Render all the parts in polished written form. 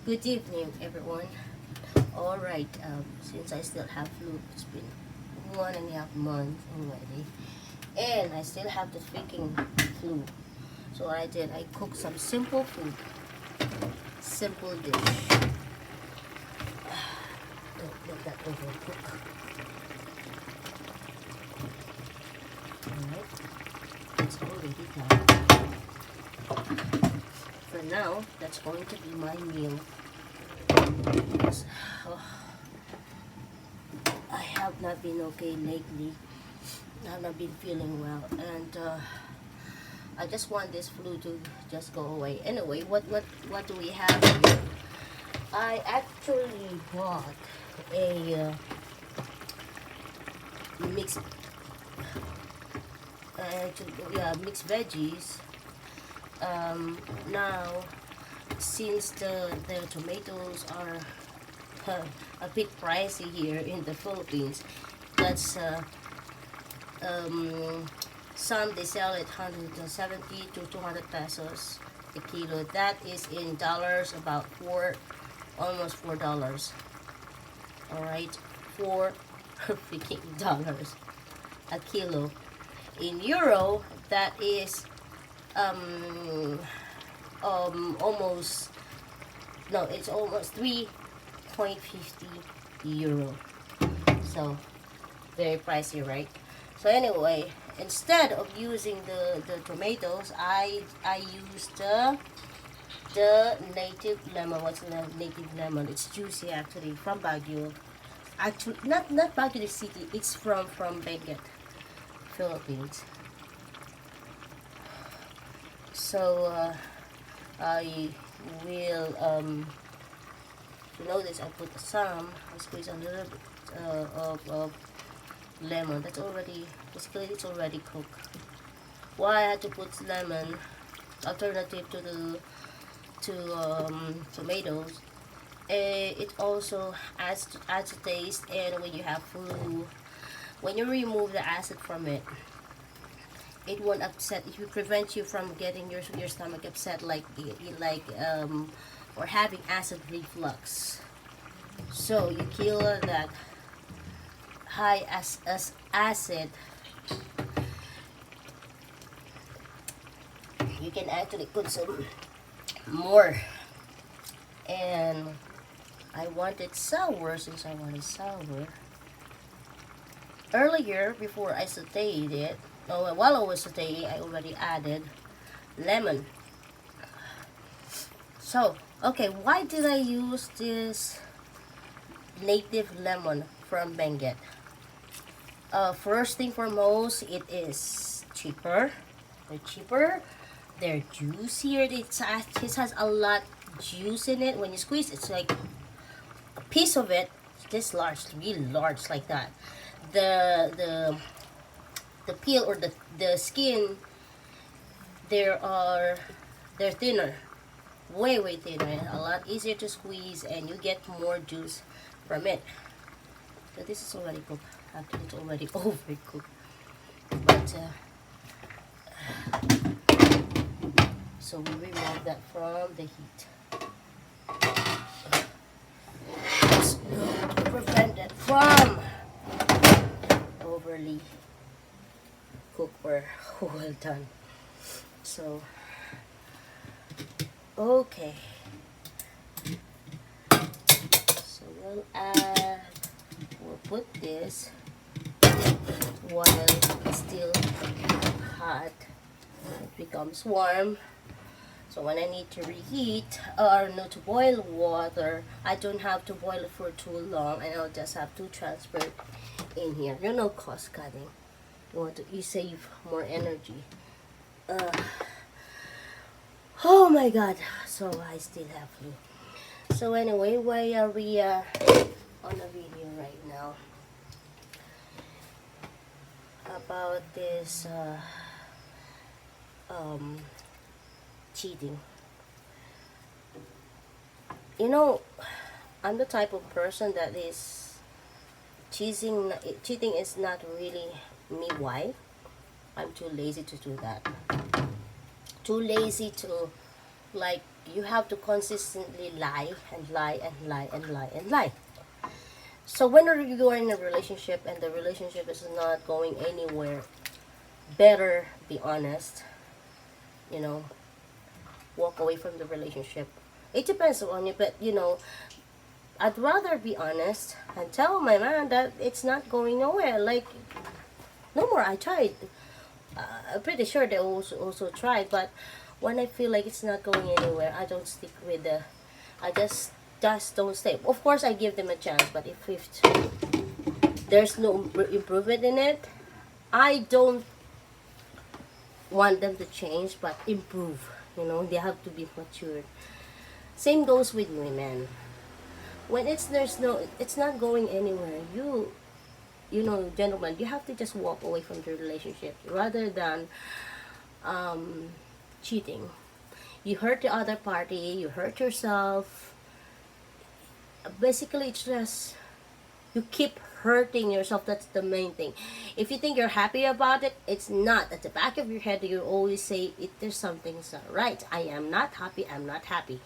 Good evening, everyone. Alright, since I still have flu, it's been 1.5 months already, and I still have the freaking flu. So what I did, I cooked some simple food, simple dish. Don't let that overcook. Alright, it's already done. For now, that's going to be my meal. Yes. Oh, I have not been okay lately. I have not been feeling well, and I just want this flu to just go away. Anyway, what do we have here? I actually bought a mixed mixed veggies. Now, since the tomatoes are a bit pricey here in the Philippines, that's um, some they sell it 170 to 200 pesos a kilo. That is in dollars about almost $4. All right, four freaking dollars a kilo. In euro, that is almost no, it's almost 3.50 euro. So very pricey, right? So anyway, instead of using the tomatoes, I used the native lemon. What's the native lemon? It's juicy actually from Baguio. Actually, not Baguio City. It's from Benguet, Philippines. So I will to know this. I put some. I squeeze a little bit of lemon. That's already basically it's already cooked. Why I had to put lemon alternative to the tomatoes. It also adds a taste, and when you have flu, when you remove the acid from it, it won't upset. It will prevent you from getting your stomach upset or having acid reflux. So you kill that high as acid. You can actually put some more, and I wanted sour since I wanted sour. Earlier, before I sauteed it, while I was sauteing, I already added lemon. So, okay, why did I use this native lemon from Benguet? First thing foremost, it is cheaper. They're cheaper. They're juicier. It has a lot juice in it. When you squeeze, it's like a piece of it, this large, really large like that. The the the peel or the skin, there are they're thinner, way thinner, a lot easier to squeeze, and you get more juice from it. So this is already cooked. Actually, it's already overcooked. But so we remove that from the heat. To prevent it from overly cooked or well done. So okay. So we'll put this while it's still hot. It becomes warm. So when I need to reheat or no to boil water, I don't have to boil it for too long, and I'll just have to transfer it in here. Cost cutting. You save more energy. Oh my god. So I still have flu. So anyway, why are we on a video right now about this cheating? I'm the type of person that is cheating is not really me. Why? I'm too lazy to do that. Too lazy to, like, you have to consistently lie and lie and lie and lie and lie. So whenever you are in a relationship and the relationship is not going anywhere, better be honest. You know, walk away from the relationship. It depends on you, but I'd rather be honest and tell my man that it's not going nowhere. Like, no more. I tried. I'm pretty sure they also tried, but when I feel like it's not going anywhere, I don't stick with the. I just don't stay. Of course, I give them a chance, but if there's no improvement in it, I don't want them to change, but improve. They have to be matured. Same goes with women. When it's not going anywhere. Gentlemen, you have to just walk away from the relationship rather than cheating. You hurt the other party, you hurt yourself. Basically, it's just you keep hurting yourself. That's the main thing. If you think you're happy about it, it's not. At the back of your head, you always say, there's something's not right. I am not happy, I'm not happy.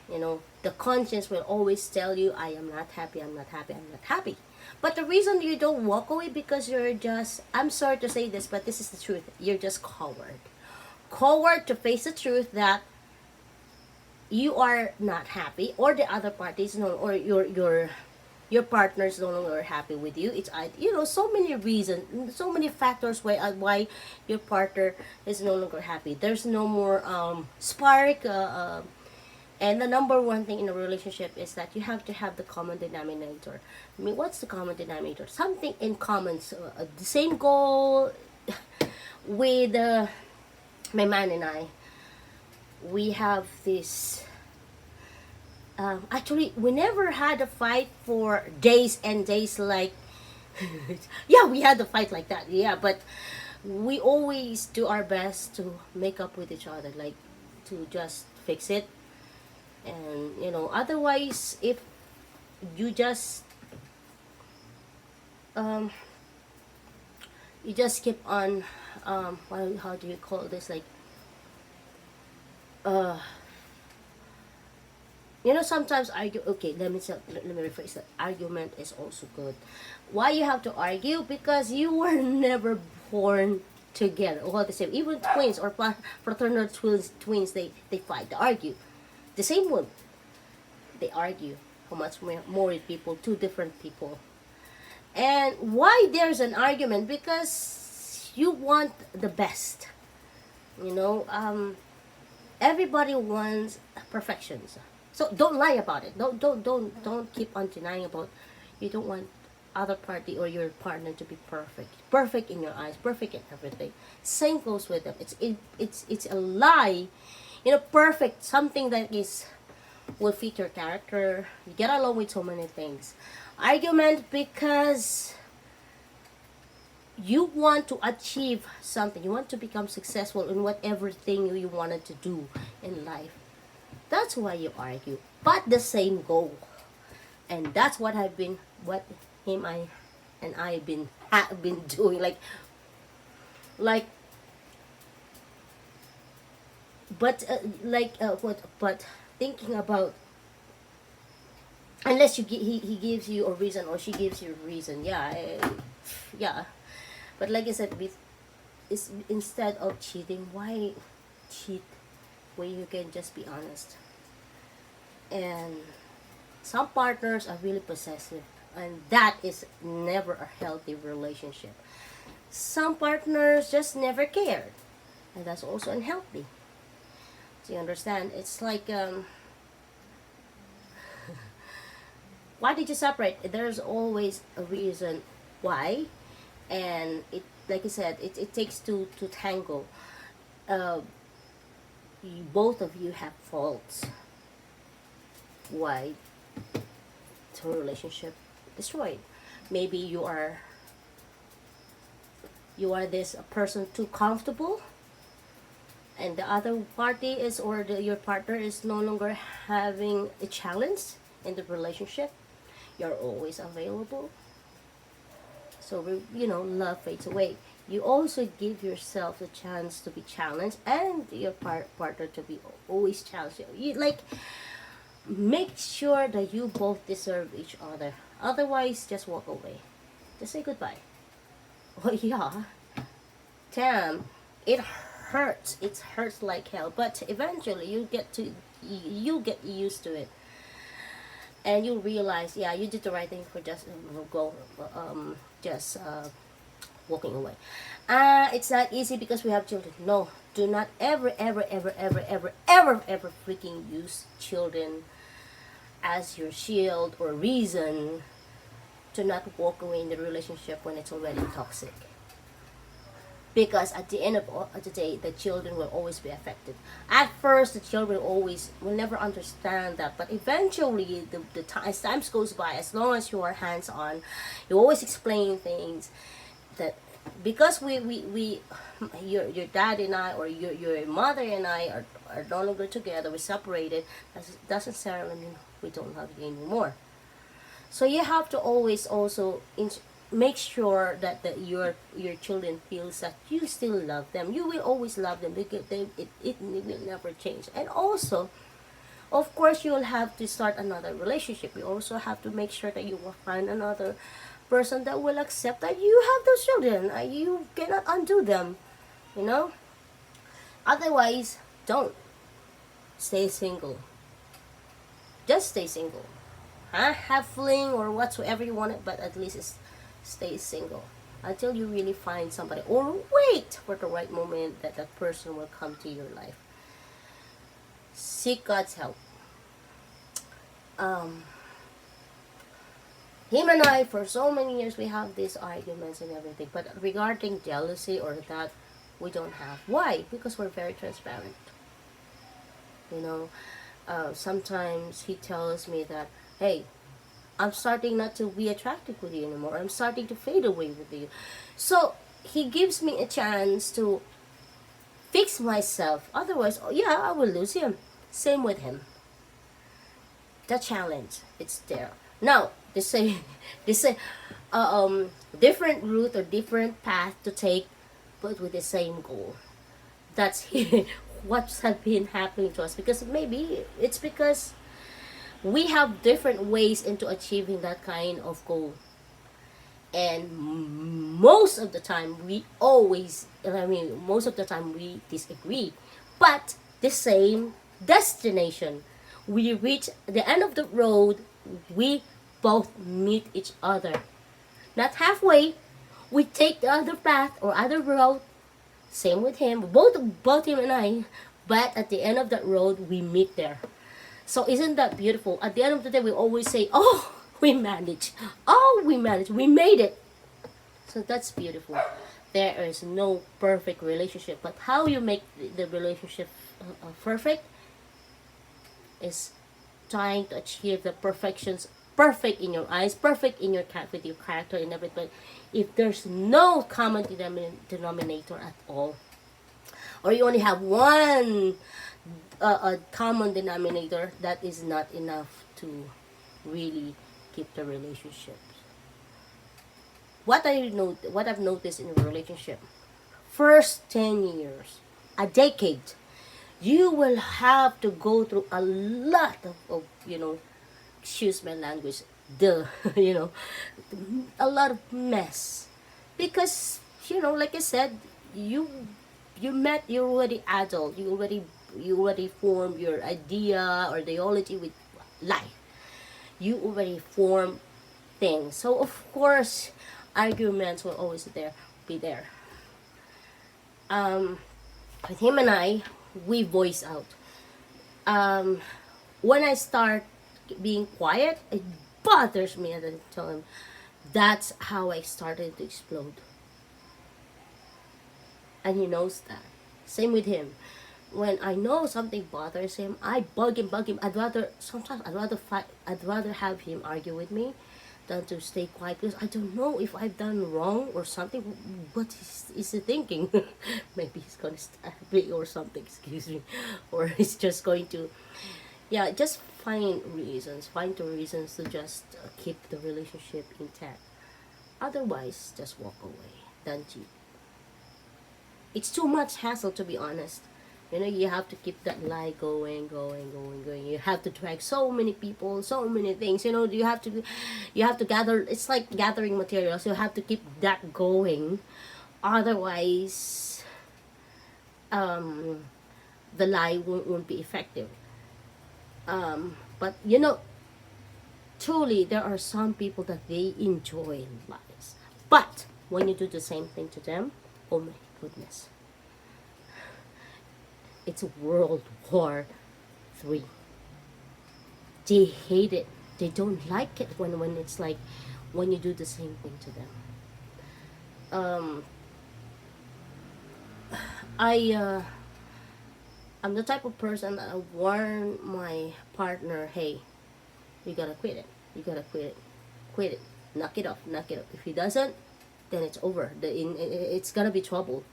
The conscience will always tell you, I am not happy, I'm not happy, I'm not happy. But the reason you don't walk away, because you're just, I'm sorry to say this, but this is the truth. You're just coward. Coward to face the truth that you are not happy, or the other parties, or your partner is no longer happy with you. It's so many reasons, so many factors why your partner is no longer happy. There's no more spark. And the number one thing in a relationship is that you have to have the common denominator. I mean, what's the common denominator? Something in common. So, the same goal with my man and I. We have this. Actually, we never had a fight for days and days. Like, yeah, we had a fight like that. Yeah, but we always do our best to make up with each other, like to just fix it. And otherwise, if you just keep on how do you call this, like sometimes argue. Okay, let me rephrase that. Argument is also good. Why you have to argue? Because you were never born together all the same. Even twins or fraternal twins, they fight, they argue. The same one, they argue. How much more with people, two different people. And why there's an argument? Because you want the best. Everybody wants perfections. So don't lie about it. Don't keep on denying about. You don't want other party or your partner to be perfect. Perfect in your eyes. Perfect in everything. Same goes with them. It's a lie. Perfect, something that will fit your character. You get along with so many things. Argument because you want to achieve something. You want to become successful in whatever thing you wanted to do in life. That's why you argue. But the same goal. And that's what him and I have been doing. But thinking about, unless he gives you a reason or she gives you a reason, yeah. But like I said, instead of cheating, why cheat when you can just be honest? And some partners are really possessive, and that is never a healthy relationship. Some partners just never cared, and that's also unhealthy. Do you understand? It's like, why did you separate? There's always a reason why, and like I said, it takes two to tango. Both of you have faults. Why the relationship destroyed? Maybe you are this person too comfortable, and the other party is, or your partner is no longer having a challenge in the relationship. You're always available, so love fades away. you also give yourself the chance to be challenged and your partner to be always challenged. You like make sure that you both deserve each other. Otherwise, just walk away. Just say goodbye. Oh yeah, damn, it hurts. It hurts like hell. But eventually, you get used to it, and you realize, yeah, you did the right thing for just go, just walking away. It's not easy because we have children. No, do not ever, ever, ever, ever, ever, ever, ever freaking use children as your shield or reason to not walk away in the relationship when it's already toxic. Because at the end of the day, the children will always be affected. At first, the children will never understand that, but eventually, as time goes by, as long as you are hands on, you always explain things that because your dad and I, or your mother and I are no longer together, we're separated, doesn't necessarily mean we don't love you anymore. So you have to always also make sure that your children feels that you still love them. You will always love them because it will never change. And also, of course, you will have to start another relationship. You also have to make sure that you will find another person that will accept that you have those children. You cannot undo them, you know. Otherwise, don't stay single. Just stay single. Have fling or whatsoever you want it, but at least stay single until you really find somebody, or wait for the right moment that that person will come to your life. Seek God's help. Him and I, for so many years, we have these arguments and everything, but regarding jealousy or that, we don't have. Why? Because we're very transparent. You know, sometimes he tells me that, hey, I'm starting not to be attracted with you anymore. I'm starting to fade away with you. So he gives me a chance to fix myself. Otherwise, oh yeah, I will lose him. Same with him. The challenge, it's there. Now, they say, different route or different path to take, but with the same goal. That's what's have been happening to us. Because maybe it's because we have different ways into achieving that kind of goal. And most of the time, most of the time we disagree. But the same destination. We reach the end of the road, we both meet each other. Not halfway, we take the other path or other road. Same with him, both him and I. But at the end of that road, we meet there. So isn't that beautiful? At the end of the day, we always say, oh, we managed. Oh, we managed. We made it. So that's beautiful. There is no perfect relationship. But how you make the relationship perfect is trying to achieve the perfections, perfect in your eyes, perfect in your with your character and everything. If there's no common denominator at all, or you only have one a common denominator, that is not enough to really keep the relationship. What I've noticed in a relationship, first 10 years, a decade, you will have to go through a lot of excuse my language, a lot of mess. Because, like I said, you're already adult, you already formed your idea or ideology with life. You already form things. So of course, arguments will always be there. With him and I, we voice out. When I start being quiet, it bothers me, and I tell him that's how I started to explode. And he knows that. Same with him. When I know something bothers him, I bug him. I'd rather fight. I'd rather have him argue with me than to stay quiet, because I don't know if I've done wrong or something. What is he thinking? Maybe he's gonna stab me or something. Excuse me, or he's just going to, yeah. Just find the reasons to just keep the relationship intact. Otherwise, just walk away. Don't cheat. It's too much hassle, to be honest. You know, you have to keep that lie going. You have to drag so many people, so many things. You know, you have to gather. It's like gathering materials. You have to keep that going, otherwise, um, the lie won't be effective. But you know, truly, there are some people that they enjoy lies. But when you do the same thing to them, oh my goodness, it's World War Three. They hate it. They don't like it when it's like when you do the same thing to them. Um, I I'm the type of person that I warn my partner, hey, you gotta quit it. You gotta quit it. Knock it off. Knock it off. If he doesn't, then it's over. It's gonna be trouble.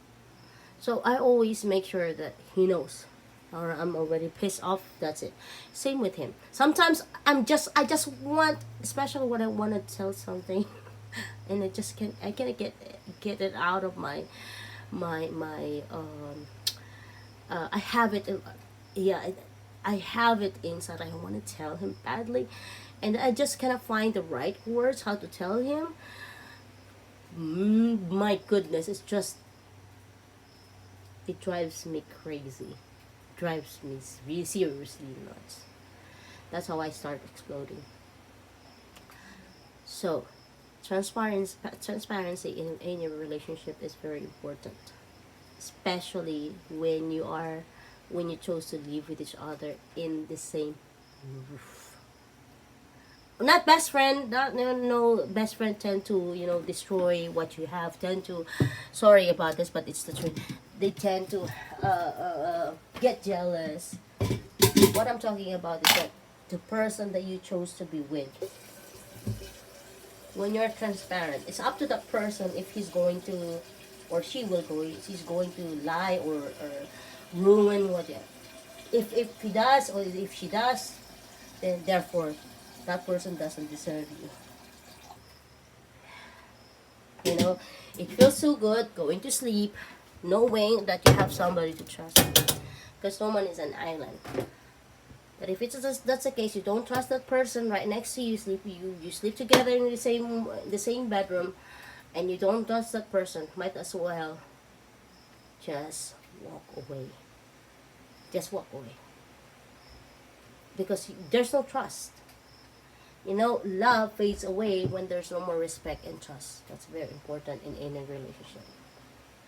So I always make sure that he knows, or I'm already pissed off. That's it. Same with him. Sometimes I just want, especially when I want to tell something, and I can't get it out of my I have it. Yeah, I have it inside. I want to tell him badly, and I just kind of find the right words how to tell him. My goodness, it drives me crazy, drives me really seriously nuts. That's how I start exploding. So, transparency in any relationship is very important, especially when you chose to live with each other in the same roof. Not best friend. Not no best friend tend to destroy what you have. Tend to, sorry about this, but it's the truth. They tend to get jealous. What I'm talking about is that the person that you chose to be with, when you're transparent, it's up to that person if he's going to, or she's going to lie or ruin what you. If he does, or if she does, then therefore that person doesn't deserve you. You know, it feels so good going to sleep knowing that you have somebody to trust, because no one is an island. But if that's the case, you don't trust that person right next to you, you sleep together in the same bedroom, and you don't trust that person, might as well just walk away. Just walk away, because there's no trust. You know, love fades away when there's no more respect and trust. That's very important in any relationship.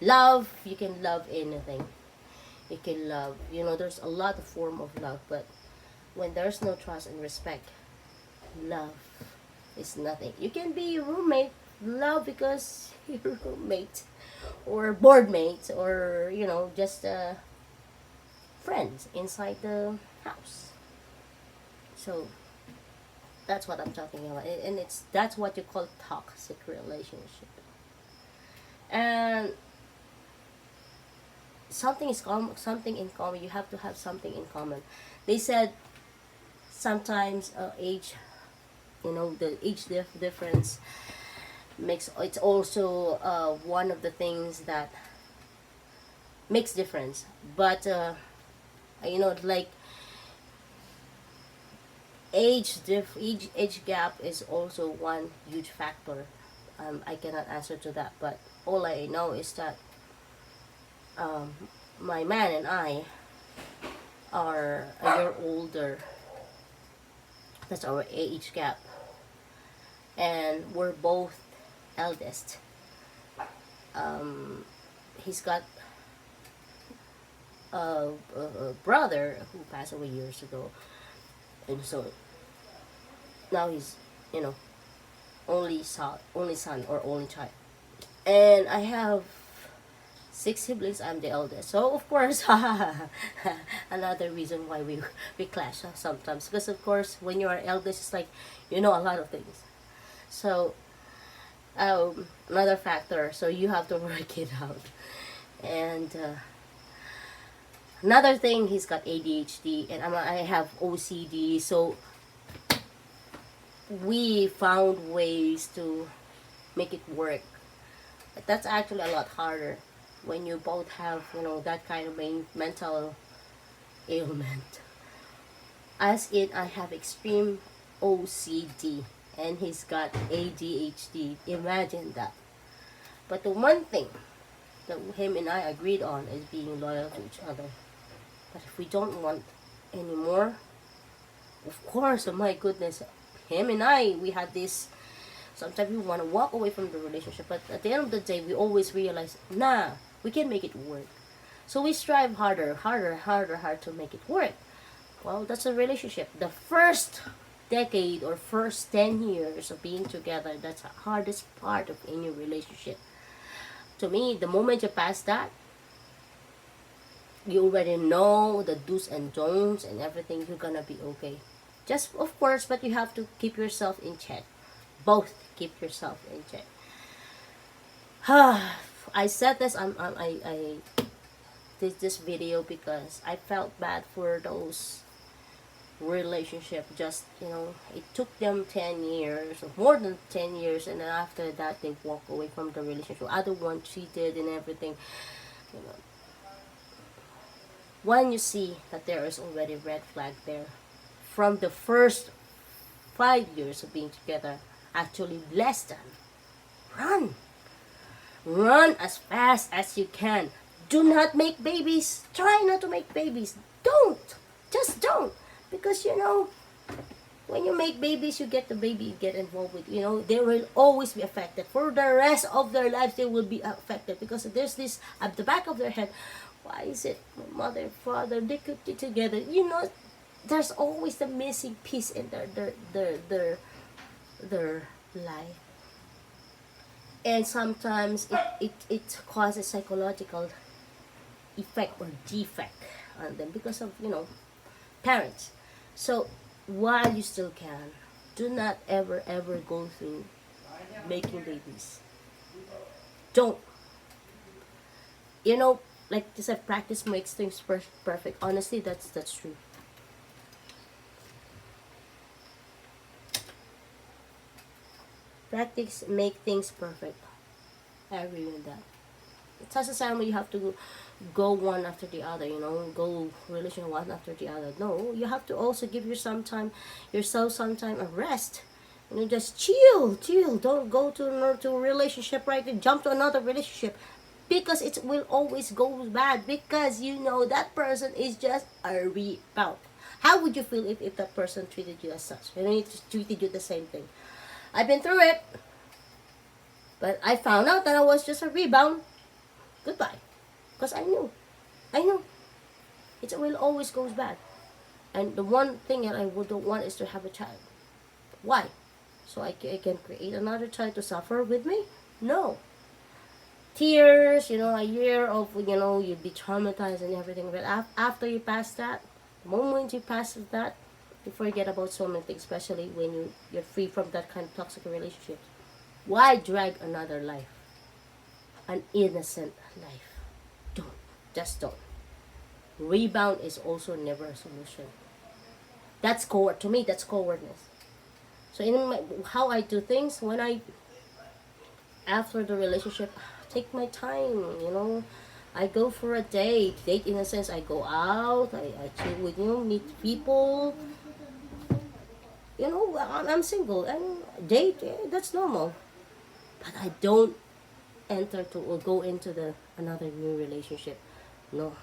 Love, you can love anything. You can love, there's a lot of form of love, but when there's no trust and respect, love is nothing. You can be a roommate, love because you're a roommate, or board mates, or just friends inside the house. So that's what I'm talking about, and that's what you call toxic relationship. And something in common. You have to have something in common. They said sometimes age, the difference makes, it's also one of the things that makes difference. But like age gap is also one huge factor. I cannot answer to that, but all I know is that um, my man and I are a year older. That's our age gap, and we're both eldest. He's got a brother who passed away years ago, and so now he's you know only son or only child, and I have six siblings. I'm the eldest, so of course, another reason why we clash sometimes, because of course when you are eldest, it's like you know a lot of things. So another factor, so you have to work it out. And another thing, he's got ADHD and I have OCD, so we found ways to make it work. But that's actually a lot harder when you both have, that kind of mental ailment. As in, I have extreme OCD and he's got ADHD. Imagine that. But the one thing that him and I agreed on is being loyal to each other. But if we don't want anymore, of course, oh my goodness, him and I, we had this, sometimes we want to walk away from the relationship, but at the end of the day, we always realize, nah, we can make it work. So we strive harder to make it work. Well, that's a relationship. The first decade or first 10 years of being together, that's the hardest part of any relationship. To me, the moment you pass that, you already know the do's and don'ts and everything, you're gonna be okay. Just, of course, but you have to keep yourself in check. Both keep yourself in check. I said this, I did this video because I felt bad for those relationship. Just, it took them 10 years or more than 10 years, and then after that they walk away from the relationship. Other one cheated and everything. When you see that there is already red flag there from the first 5 years of being together, actually less than, run as fast as you can. Do not make babies. Try not to make babies. Just don't. Because when you make babies, you get the baby get involved with, they will always be affected. For the rest of their lives, they will be affected. Because there's this at the back of their head, why is it my mother and father, they could be together? There's always the missing piece in their life. And sometimes it causes psychological effect or defect on them because of, parents. So while you still can, do not ever go through making babies. Don't. Like this, practice makes things perfect. Honestly, that's true. Practice make things perfect. I agree with that. It's not necessarily you have to go one after the other, go relation one after the other. No, you have to also give yourself some time of rest. Just chill. Don't go to a relationship right then, jump to another relationship. Because it will always go bad. Because that person is just a rebound. How would you feel if that person treated you as such? It treated you the same thing. I've been through it. But I found out that I was just a rebound. Goodbye. Because I knew. It will always goes bad. And the one thing that I don't want is to have a child. Why? So I can create another child to suffer with me? No. Tears, a year of, you'd be traumatized and everything. But after you pass that, the moment you pass that, you forget about so many things, especially when you're free from that kind of toxic relationship. Why drag another life? An innocent life. Just don't. Rebound is also never a solution. That's coward. To me, that's cowardness. So how I do things, after the relationship, take my time, I go for a date. Date in a sense, I go out, I chill with meet people. I'm single and date, that's normal. But I don't enter to or go into another new relationship. No.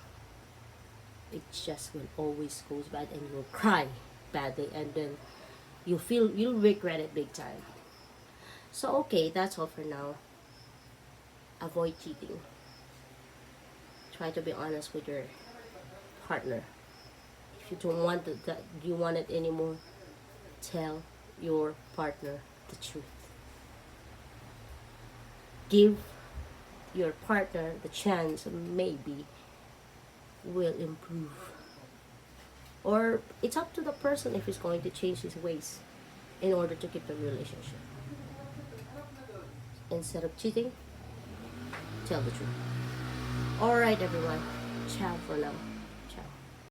It just will always goes bad and you'll cry badly and then you'll regret it big time. So okay, that's all for now. Avoid cheating. Try to be honest with your partner. If you don't want you want it anymore, tell your partner the truth. Give your partner the chance, maybe will improve. Or it's up to the person if he's going to change his ways in order to keep the relationship. Instead of cheating, tell the truth. Alright everyone, ciao for now.